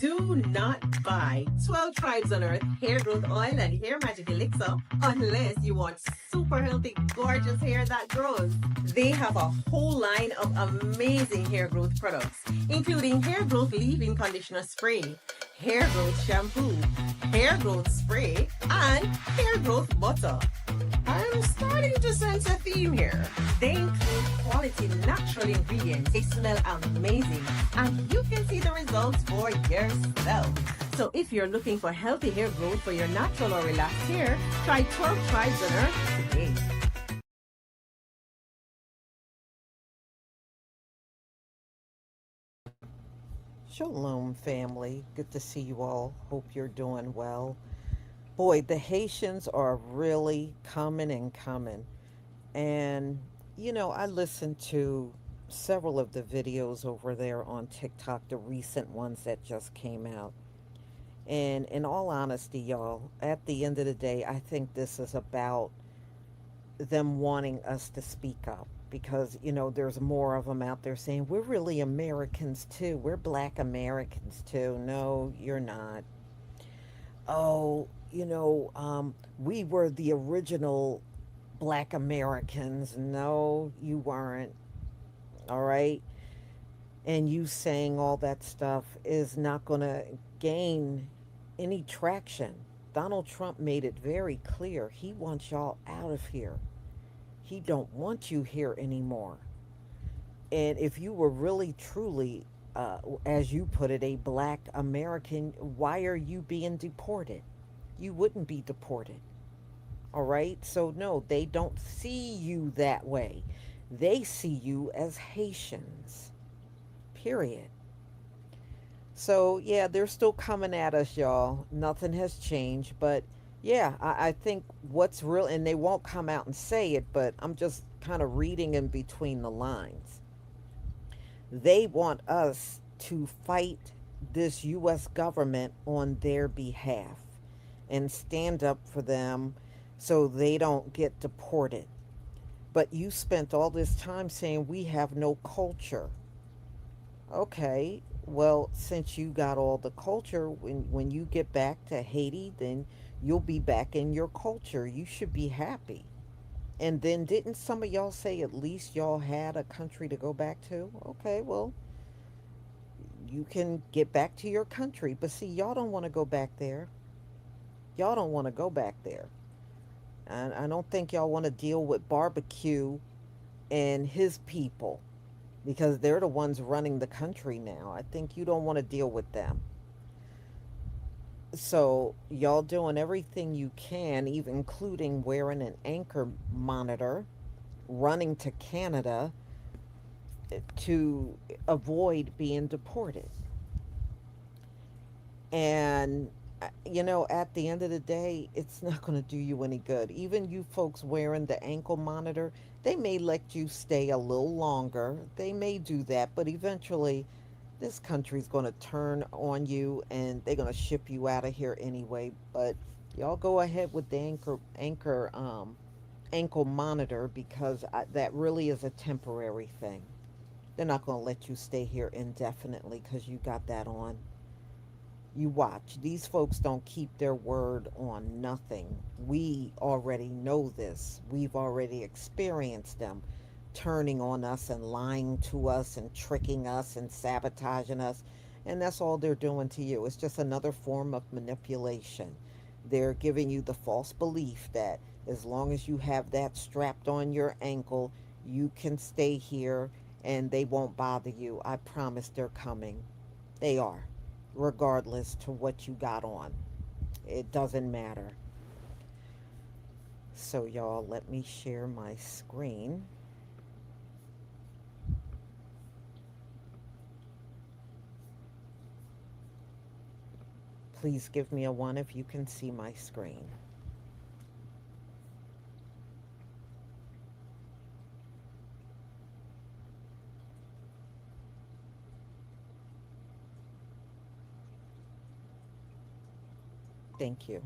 Do not buy 12 Tribes on Earth hair growth oil and hair magic elixir unless you want super healthy, gorgeous hair that grows. They have a whole line of amazing hair growth products, including hair growth leave-in conditioner spray, hair growth shampoo, hair growth spray, and hair growth butter. I'm starting to sense a theme here. They include quality natural ingredients. They smell amazing, and you can see the results for yourself. So if you're looking for healthy hair growth for your natural or relaxed hair, try 12 Tribes on Earth today. Shalom, family. Good to see you all. Hope you're doing well. Boy, the Haitians are really coming and coming. And, I listened to several of the videos over there on TikTok, the recent ones that just came out. And in all honesty, y'all, at the end of the day, I think this is about them wanting us to speak up because, there's more of them out there saying, we're really Americans too. We're Black Americans too. No, you're not. Oh, we were the original Black Americans. No, you weren't. All right. And you saying all that stuff is not going to gain any traction. Donald Trump made it very clear. He wants y'all out of here. He don't want you here anymore. And if you were really, truly, as you put it, a Black American, why are you being deported? You wouldn't be deported. All right? So, no, they don't see you that way. They see you as Haitians. Period. So, yeah, they're still coming at us, y'all. Nothing has changed. But, yeah, I think what's real, and they won't come out and say it, but I'm just kind of reading in between the lines. They want us to fight this U.S. government on their behalf and stand up for them so they don't get deported. But you spent all this time saying we have no culture. Okay, well, since you got all the culture, when you get back to Haiti, then you'll be back in your culture. You should be happy. And then didn't some of y'all say at least y'all had a country to go back to? Okay, well, you can get back to your country. But see, y'all don't want to go back there. Y'all don't want to go back there. And I don't think y'all want to deal with barbecue and his people because they're the ones running the country now. I think you don't want to deal with them. So y'all doing everything you can, even including wearing an anchor monitor, running to Canada to avoid being deported. And at the end of the day, it's not going to do you any good. Even you folks wearing the ankle monitor, they may let you stay a little longer. They may do that, but eventually this country's going to turn on you and they're going to ship you out of here anyway. But y'all go ahead with the ankle monitor because that really is a temporary thing. They're not going to let you stay here indefinitely because you got that on. You watch. These folks don't keep their word on nothing. We already know this. We've already experienced them turning on us and lying to us and tricking us and sabotaging us. And that's all they're doing to you. It's just another form of manipulation. They're giving you the false belief that as long as you have that strapped on your ankle, you can stay here and they won't bother you. I promise they're coming. They are, regardless to what you got on. It doesn't matter. So y'all, let me share my screen. Please give me a 1 if you can see my screen. Thank you.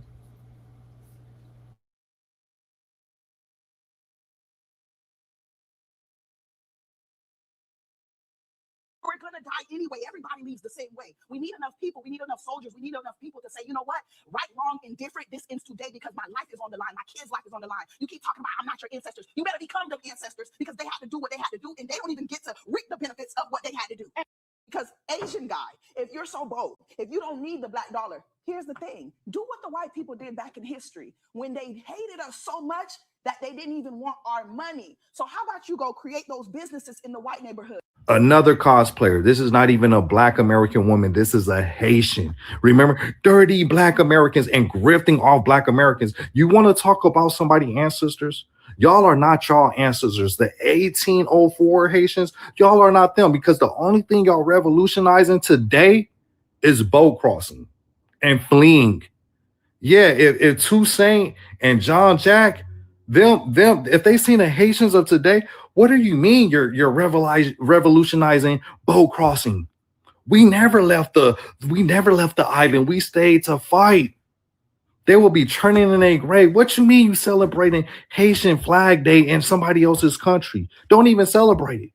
we're going to die anyway. Everybody leaves the same way. We need enough people. We need enough soldiers. We need enough people to say, you know what? Right, wrong, indifferent, this ends today because my life is on the line. My kids' life is on the line. You keep talking about I'm not your ancestors. You better become them ancestors because they have to do what they have to do, and they don't even get to reap the benefits of what they had to do. Because Asian guy, if you're so bold, if you don't need the black dollar, here's the thing. Do what the white people did back in history when they hated us so much that they didn't even want our money. So how about you go create those businesses in the white neighborhood? Another cosplayer. This is not even a Black American woman. This is a Haitian. Remember, dirty Black Americans and grifting off Black Americans. You want to talk about somebody's ancestors? Y'all are not y'all ancestors. The 1804 Haitians, y'all are not them, because the only thing y'all revolutionizing today is boat crossing and fleeing. Yeah, if Toussaint and John Jack, them, if they seen the Haitians of today, what do you mean you're revolutionizing boat crossing? We never left the island. We stayed to fight. They will be turning in a grave. What you mean you celebrating Haitian Flag Day in somebody else's country? Don't even celebrate it,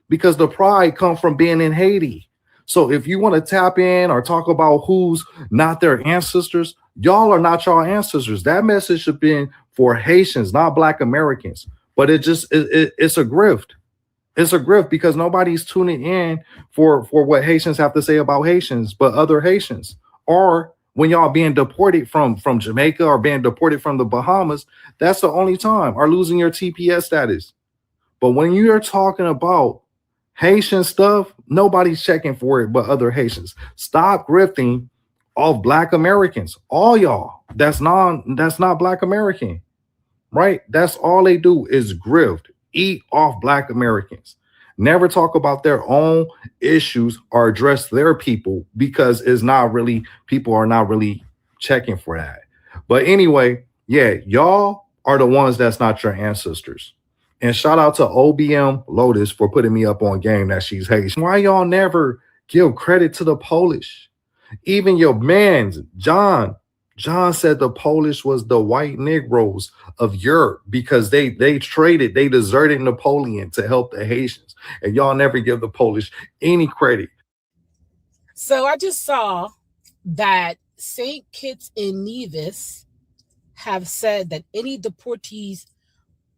because the pride comes from being in Haiti. So if you want to tap in or talk about who's not their ancestors, y'all are not y'all ancestors. That message should have been for Haitians, not Black Americans. But it's a grift. It's a grift because nobody's tuning in for what Haitians have to say about Haitians, but other Haitians. Or when y'all being deported from Jamaica or being deported from the Bahamas, that's the only time, or losing your TPS status. But when you're talking about Haitian stuff, nobody's checking for it but other Haitians. Stop grifting off Black Americans. All y'all. That's not Black American. Right? That's all they do is grift, eat off Black Americans. Never talk about their own issues or address their people, because people are not really checking for that. But anyway, yeah, y'all are the ones that's not your ancestors. And shout out to OBM Lotus for putting me up on game that she's Haitian. Why y'all never give credit to the Polish? Even your man's John said the Polish was the white Negroes of Europe because they deserted Napoleon to help the Haitians. And y'all never give the Polish any credit. So I just saw that St. Kitts and Nevis have said that any deportees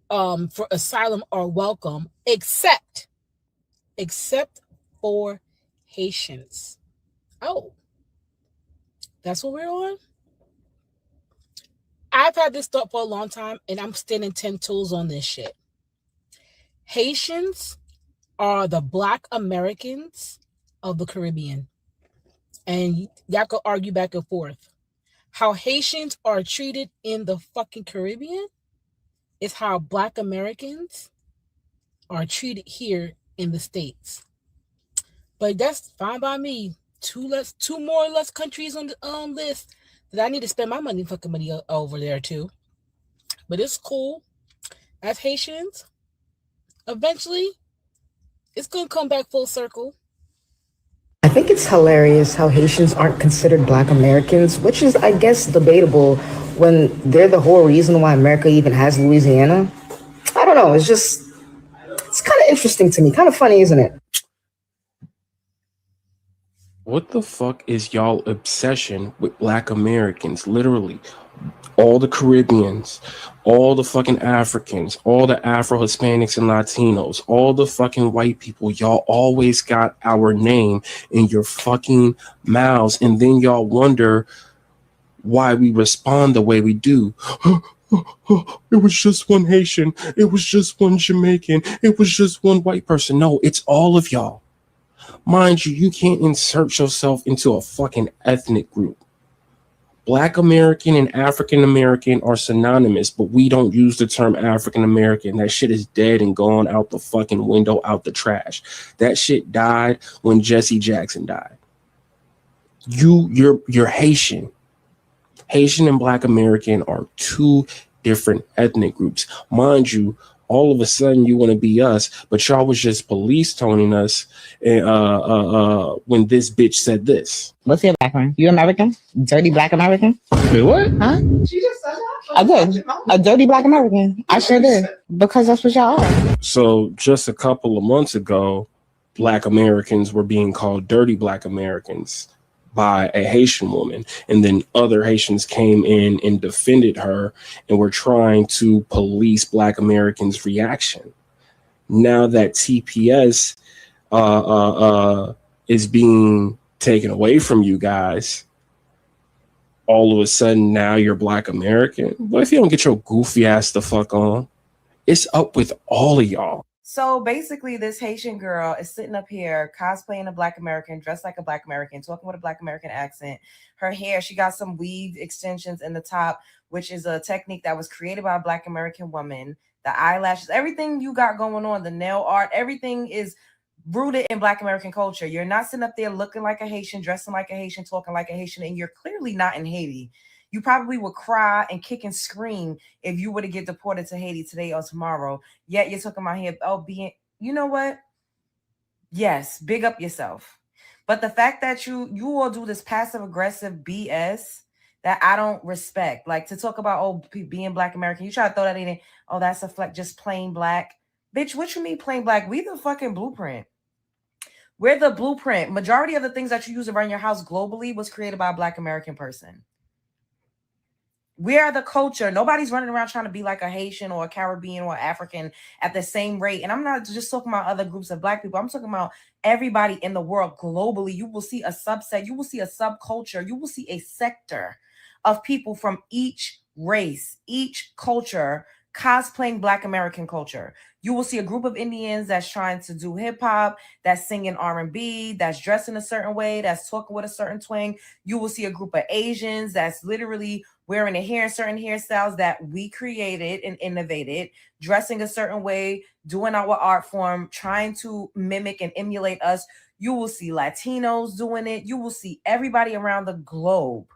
for asylum are welcome, except for Haitians. Oh, that's what we're on? I've had this thought for a long time, and I'm standing 10 toes on this shit. Haitians are the Black Americans of the Caribbean. And y'all could argue back and forth. How Haitians are treated in the fucking Caribbean is how Black Americans are treated here in the States. But that's fine by me. Two more or less countries on the list that I need to spend my fucking money over there too. But it's cool. As Haitians, eventually, it's gonna come back full circle. I think it's hilarious how Haitians aren't considered Black Americans, which is, I guess, debatable when they're the whole reason why America even has Louisiana. I don't know. It's kind of interesting to me. Kind of funny, isn't it? What the fuck is y'all obsession with Black Americans? Literally, all the Caribbeans, all the fucking Africans, all the Afro-Hispanics and Latinos, all the fucking white people, y'all always got our name in your fucking mouths, and then y'all wonder why we respond the way we do. It was just one Haitian. It was just one Jamaican. It was just one white person. No, it's all of y'all. Mind you, you can't insert yourself into a fucking ethnic group. Black American and African American are synonymous, but we don't use the term African American. That shit is dead and gone out the fucking window, out the trash. That shit died when Jesse Jackson died. You're Haitian. Haitian and Black American are two different ethnic groups. Mind you, all of a sudden you want to be us, but y'all was just police toning us when this bitch said this. What's your background? You American? Dirty Black American? Wait, what? Huh? She just said that. I did. A dirty Black American. I sure did. Because that's what y'all are. So just a couple of months ago, Black Americans were being called dirty Black Americans by a Haitian woman. And then other Haitians came in and defended her and were trying to police Black Americans' reaction. Now that TPS is being taken away from you guys, all of a sudden now you're Black American. What if you don't get your goofy ass the fuck on? It's up with all of y'all. So basically, this Haitian girl is sitting up here cosplaying a Black American, dressed like a Black American, talking with a Black American accent. Her hair, she got some weave extensions in the top, which is a technique that was created by a Black American woman. The eyelashes, everything you got going on, the nail art, everything is rooted in Black American culture. You're not sitting up there looking like a Haitian, dressing like a Haitian, talking like a Haitian, and you're clearly not in Haiti. You probably would cry and kick and scream if you were to get deported to Haiti today or tomorrow. Yet you're talking about here, oh, being, you know what? Yes, big up yourself. But the fact that you all do this passive aggressive BS that I don't respect, like to talk about, oh, being Black American, you try to throw that in, oh, that's a fleck, just plain Black. Bitch, what you mean plain Black? We the fucking blueprint. We're the blueprint. Majority of the things that you use around your house globally was created by a Black American person. We are the culture. Nobody's running around trying to be like a Haitian or a Caribbean or African at the same rate. And I'm not just talking about other groups of Black people. I'm talking about everybody in the world globally. You will see a subset. You will see a subculture. You will see a sector of people from each race, each culture, cosplaying Black American culture. You will see a group of Indians that's trying to do hip hop, that's singing R&B, that's dressing a certain way, that's talking with a certain twang. You will see a group of Asians that's literally wearing a hair in certain hairstyles that we created and innovated, dressing a certain way, doing our art form, trying to mimic and emulate us. You will see Latinos doing it. You will see everybody around the globe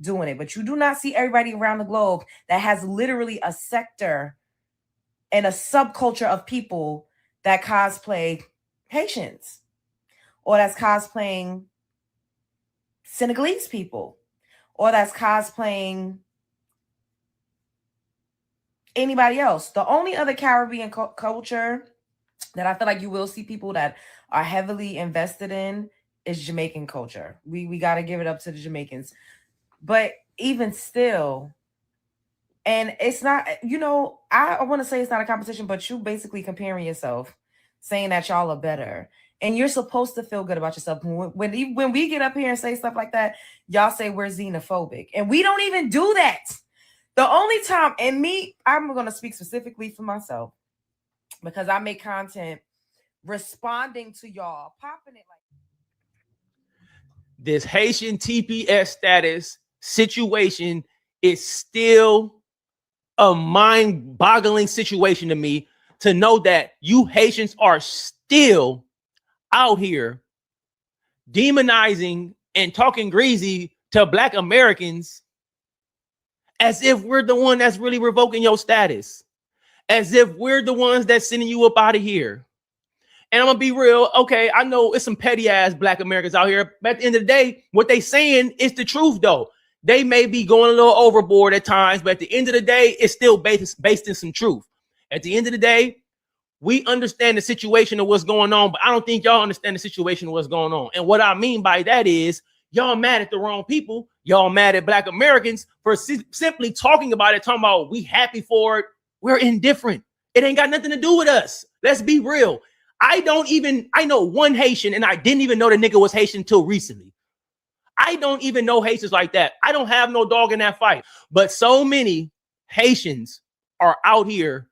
doing it, but you do not see everybody around the globe that has literally a sector and a subculture of people that cosplay Haitians or that's cosplaying Senegalese people or that's cosplaying anybody else. The only other Caribbean culture that I feel like you will see people that are heavily invested in is Jamaican culture. We got to give it up to the Jamaicans. But even still, and it's not, you know, I want to say it's not a competition, but you basically comparing yourself, saying that y'all are better. And you're supposed to feel good about yourself. When we get up here and say stuff like that, y'all say we're xenophobic. And we don't even do that. The only time, and me, I'm going to speak specifically for myself because I make content responding to y'all, popping it like this Haitian TPS status situation is still a mind-boggling situation to me to know that you Haitians are still out here demonizing and talking greasy to Black Americans as if we're the one that's really revoking your status, as if we're the ones that's sending you up out of here. And I'm gonna be real. Okay, I know it's some petty ass Black Americans out here, but at the end of the day, what they saying is the truth though. They may be going a little overboard at times, but at the end of the day, it's still based in some truth. At the end of the day, we understand the situation of what's going on, but I don't think y'all understand the situation of what's going on. And what I mean by that is y'all mad at the wrong people. Y'all mad at Black Americans for simply talking about it, talking about we happy for it. We're indifferent. It ain't got nothing to do with us. Let's be real. I know one Haitian, and I didn't even know the nigga was Haitian until recently. I don't even know Haitians like that. I don't have no dog in that fight. But so many Haitians are out here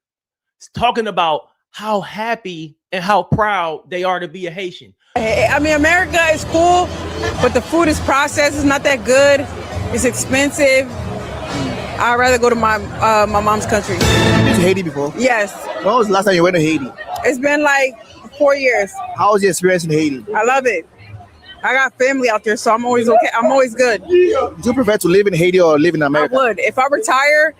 talking about how happy and how proud they are to be a Haitian. I mean, America is cool, but the food is processed. It's not that good. It's expensive. I'd rather go to my mom's country. You've been to Haiti before? Yes. When was the last time you went to Haiti? It's been like 4 years. How was your experience in Haiti? I love it. I got family out there, so I'm always okay. I'm always good. Do you prefer to live in Haiti or live in America? I would. If I retire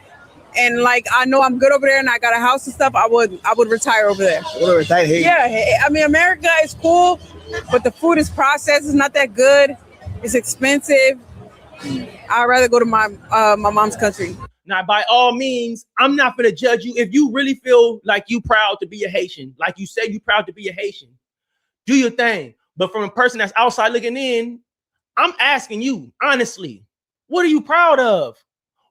and like I know I'm good over there and I got a house and stuff, I would retire over there. You want to retire in Haiti? Yeah, I mean, America is cool, but the food is processed. It's not that good. It's expensive. I'd rather go to my mom's country. Now, by all means, I'm not going to judge you. If you really feel like you proud to be a Haitian, like you say you proud to be a Haitian, Do your thing. But from a person that's outside looking in, I'm asking you, honestly, what are you proud of?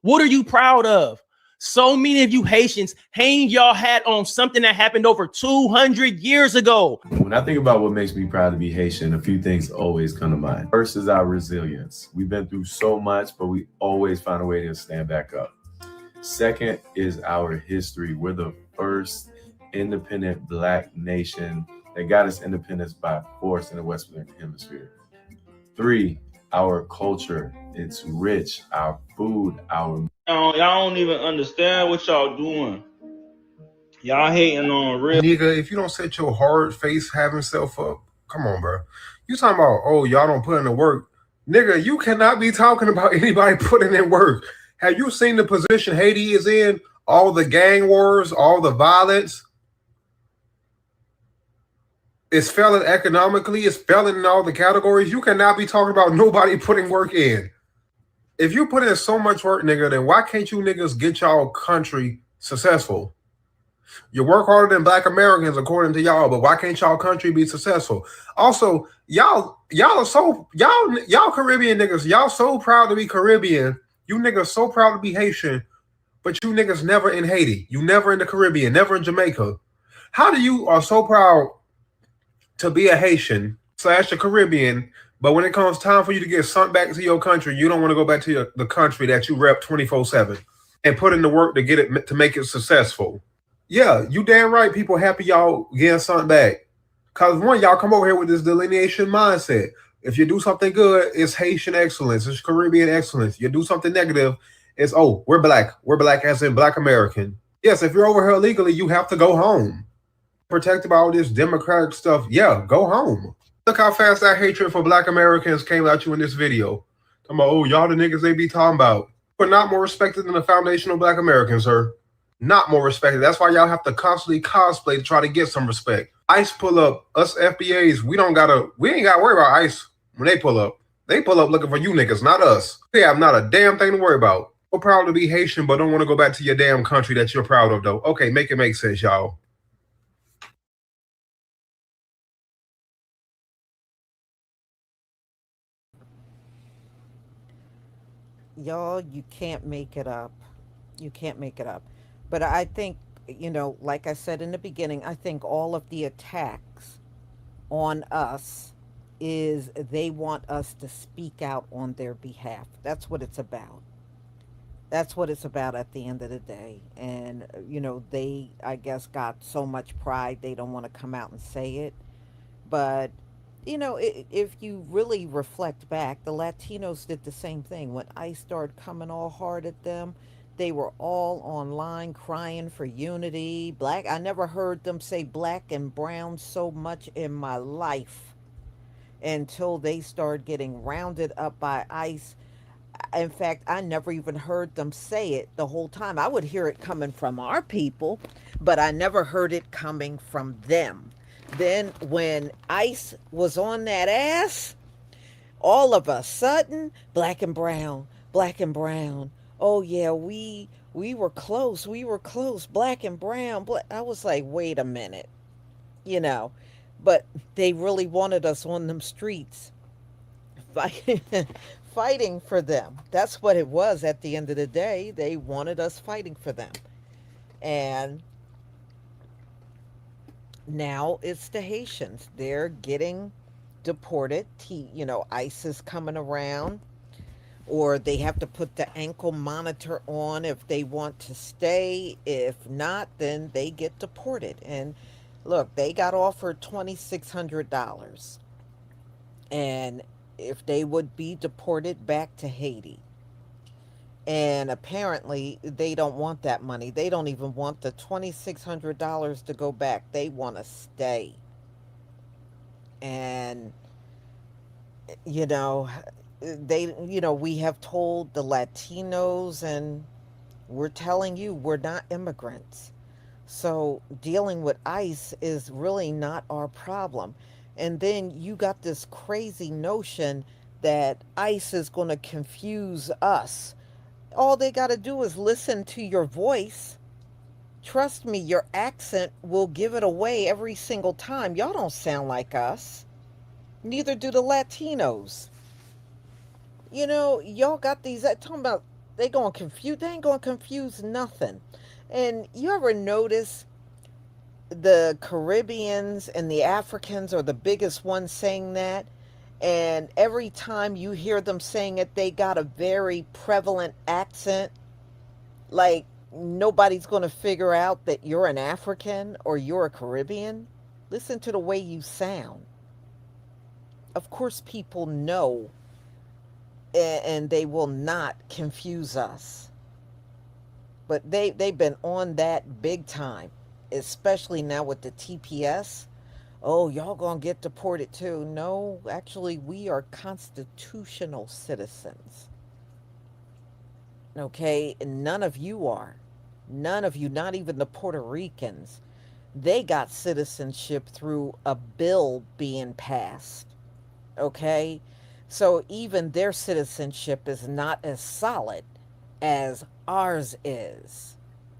What are you proud of? So many of you Haitians hang your hat on something that happened over 200 years ago. When I think about what makes me proud to be Haitian, a few things always come to mind. First is our resilience. We've been through so much, but we always find a way to stand back up. Second is our history. We're the first independent Black nation that got its independence by force in the Western Hemisphere. 3, our culture. It's rich. Our food, our... Y'all don't even understand what y'all doing. Y'all hating on real. Nigga, if you don't set your hard face having self up, come on, bro. You talking about, oh, y'all don't put in the work. Nigga, you cannot be talking about anybody putting in work. Have you seen the position Haiti is in? All the gang wars, all the violence. It's failing economically. It's failing in all the categories. You cannot be talking about nobody putting work in. If you put in so much work, nigga, then why can't you niggas get y'all country successful? You work harder than Black Americans, according to y'all, but why can't y'all country be successful? Also, y'all Caribbean niggas, y'all so proud to be Caribbean. You niggas so proud to be Haitian, but you niggas never in Haiti. You never in the Caribbean, never in Jamaica. How do you are so proud to be a Haitian / a Caribbean, but when it comes time for you to get sent back to your country, you don't want to go back to the country that you rep 24/7 and put in the work to get it to make it successful? Yeah, you damn right. People happy y'all getting sent back. Cause one, y'all come over here with this delineation mindset. If you do something good, it's Haitian excellence, it's Caribbean excellence. You do something negative, it's we're black. We're black as in Black American. Yes, if you're over here illegally, you have to go home. Protected by all this democratic stuff, yeah, go home. Look how fast that hatred for Black Americans came at you in this video. Talking about, y'all the niggas they be talking about. We're not more respected than the foundational Black Americans, sir. Not more respected. That's why y'all have to constantly cosplay to try to get some respect. ICE pull up, us FBAs, we ain't gotta worry about ICE when they pull up. They pull up looking for you niggas, not us. They have not a damn thing to worry about. So proud to be Haitian, but don't want to go back to your damn country that you're proud of, though. Okay, make it make sense, y'all. Y'all, you can't make it up. You can't make it up. But I think, like I said in the beginning, I think all of the attacks on us is they want us to speak out on their behalf. That's what it's about. That's what it's about at the end of the day. And, they, I guess, got so much pride they don't want to come out and say it. But, if you really reflect back, the Latinos did the same thing. When ICE started coming all hard at them, they were all online crying for unity. I never heard them say black and brown so much in my life until they started getting rounded up by ICE. In fact, I never even heard them say it the whole time. I would hear it coming from our people, but I never heard it coming from them. Then when ICE was on that ass, all of a sudden, black and brown, black and brown. Oh yeah, we were close. We were close. Black and brown. I was like, wait a minute, but they really wanted us on them streets, fighting for them. That's what it was at the end of the day. They wanted us fighting for them, and now it's the Haitians. They're getting deported. ICE is coming around. Or they have to put the ankle monitor on if they want to stay. If not, then they get deported. And look, they got offered $2,600. And if they would be deported back to Haiti. And apparently they don't want that money. They don't even want the $2,600 to go back. They want to stay. And, we have told the Latinos, and we're telling you, we're not immigrants. So dealing with ICE is really not our problem. And then you got this crazy notion that ICE is going to confuse us. All they got to do is listen to your voice. Trust me, your accent will give it away every single time. Y'all don't sound like us. Neither do the Latinos. Y'all got these talking about they going to confuse. They ain't going to confuse nothing. And you ever notice the Caribbeans and the Africans are the biggest ones saying that? And every time you hear them saying it, they got a very prevalent accent. Like nobody's going to figure out that you're an African or you're a Caribbean. Listen to the way you sound. Of course, people know, and they will not confuse us. But they've been on that big time, especially now with the TPS. Oh, y'all gonna get deported too. No, actually, we are constitutional citizens. Okay? And none of you are. None of you, not even the Puerto Ricans. They got citizenship through a bill being passed. Okay? So even their citizenship is not as solid as ours is.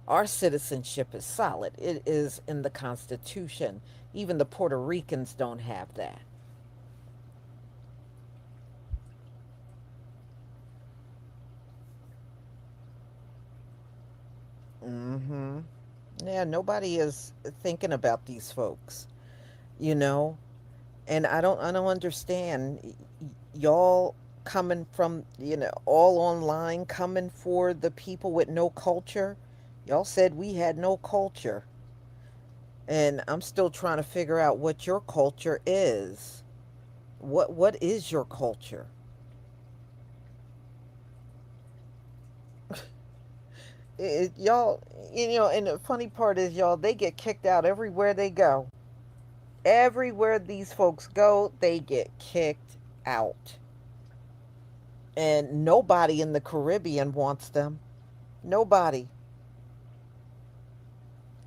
Our citizenship is solid. It is in the Constitution. Even the Puerto Ricans don't have that. Mm-hmm. Yeah, nobody is thinking about these folks, you know? And I don't understand y'all coming from, all online coming for the people with no culture. Y'all said we had no culture. And I'm still trying to figure out what your culture is. What is your culture? Y'all, and the funny part is y'all, they get kicked out everywhere they go. Everywhere these folks go, they get kicked out. And nobody in the Caribbean wants them. Nobody.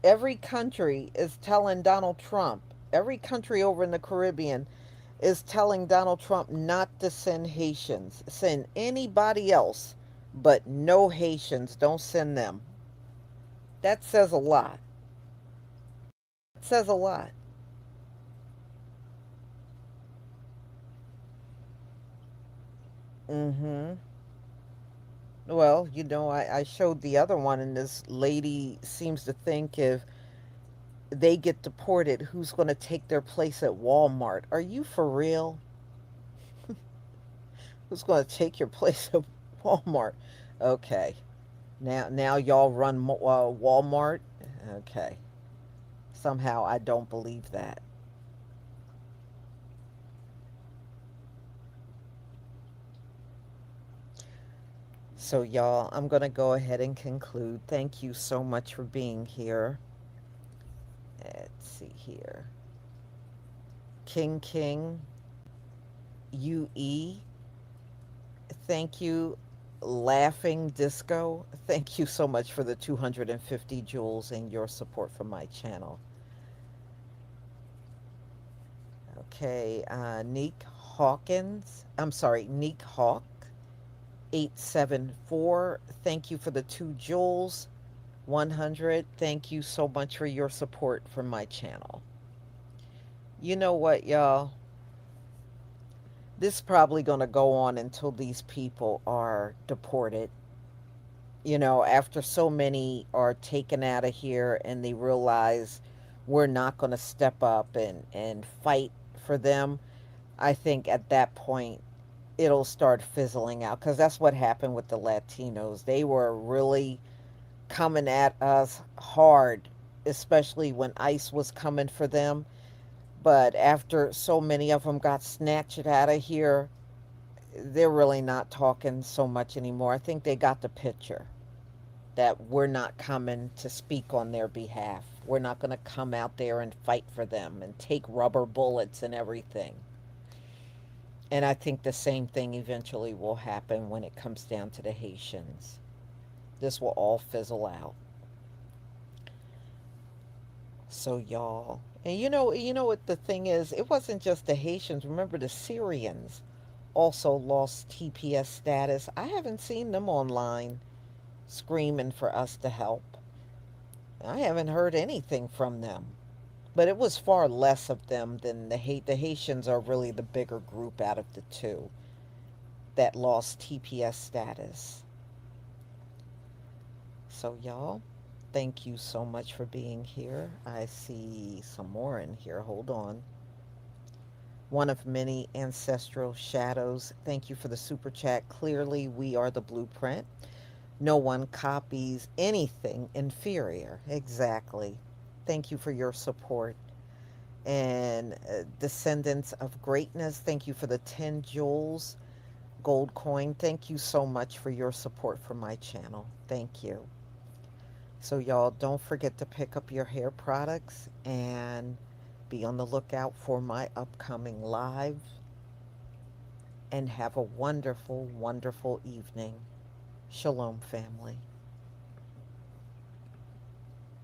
Every country is telling Donald Trump, every country over in the Caribbean is telling Donald Trump not to send Haitians. Send anybody else, but no Haitians. Don't send them. That says a lot. It says a lot. Mm-hmm. Well, I showed the other one, and this lady seems to think if they get deported, who's going to take their place at Walmart? Are you for real? Who's going to take your place at Walmart? Okay. Now y'all run Walmart? Okay. Somehow I don't believe that. So, y'all, I'm going to go ahead and conclude. Thank you so much for being here. Let's see here. King, UE. Thank you. Laughing Disco. Thank you so much for the 250 jewels and your support for my channel. Okay, Neek Hawkins. I'm sorry, Neek Hawk. 874. Thank you for the 2 jewels. 100. Thank you so much for your support for my channel. You know what, y'all? This is probably going to go on until these people are deported. After so many are taken out of here and they realize we're not going to step up and fight for them, I think at that point it'll start fizzling out, because that's what happened with the Latinos. They were really coming at us hard, especially when ICE was coming for them. But after so many of them got snatched out of here, they're really not talking so much anymore. I think they got the picture that we're not coming to speak on their behalf. We're not going to come out there and fight for them and take rubber bullets and everything. And I think the same thing eventually will happen when it comes down to the Haitians. This will all fizzle out. So y'all, and you know what the thing is? It wasn't just the Haitians. Remember, the Syrians also lost TPS status. I haven't seen them online screaming for us to help. I haven't heard anything from them. But it was far less of them than the Haitians are really the bigger group out of the two that lost TPS status. So y'all, thank you so much for being here. I see some more in here. Hold on. One of many ancestral shadows. Thank you for the super chat. Clearly, we are the blueprint. No one copies anything inferior. Exactly. Thank you for your support. And descendants of greatness, thank you for the 10 jewels gold coin. Thank you so much for your support for my channel. Thank you. So y'all, don't forget to pick up your hair products and be on the lookout for my upcoming live. And have a wonderful, wonderful evening. Shalom, family.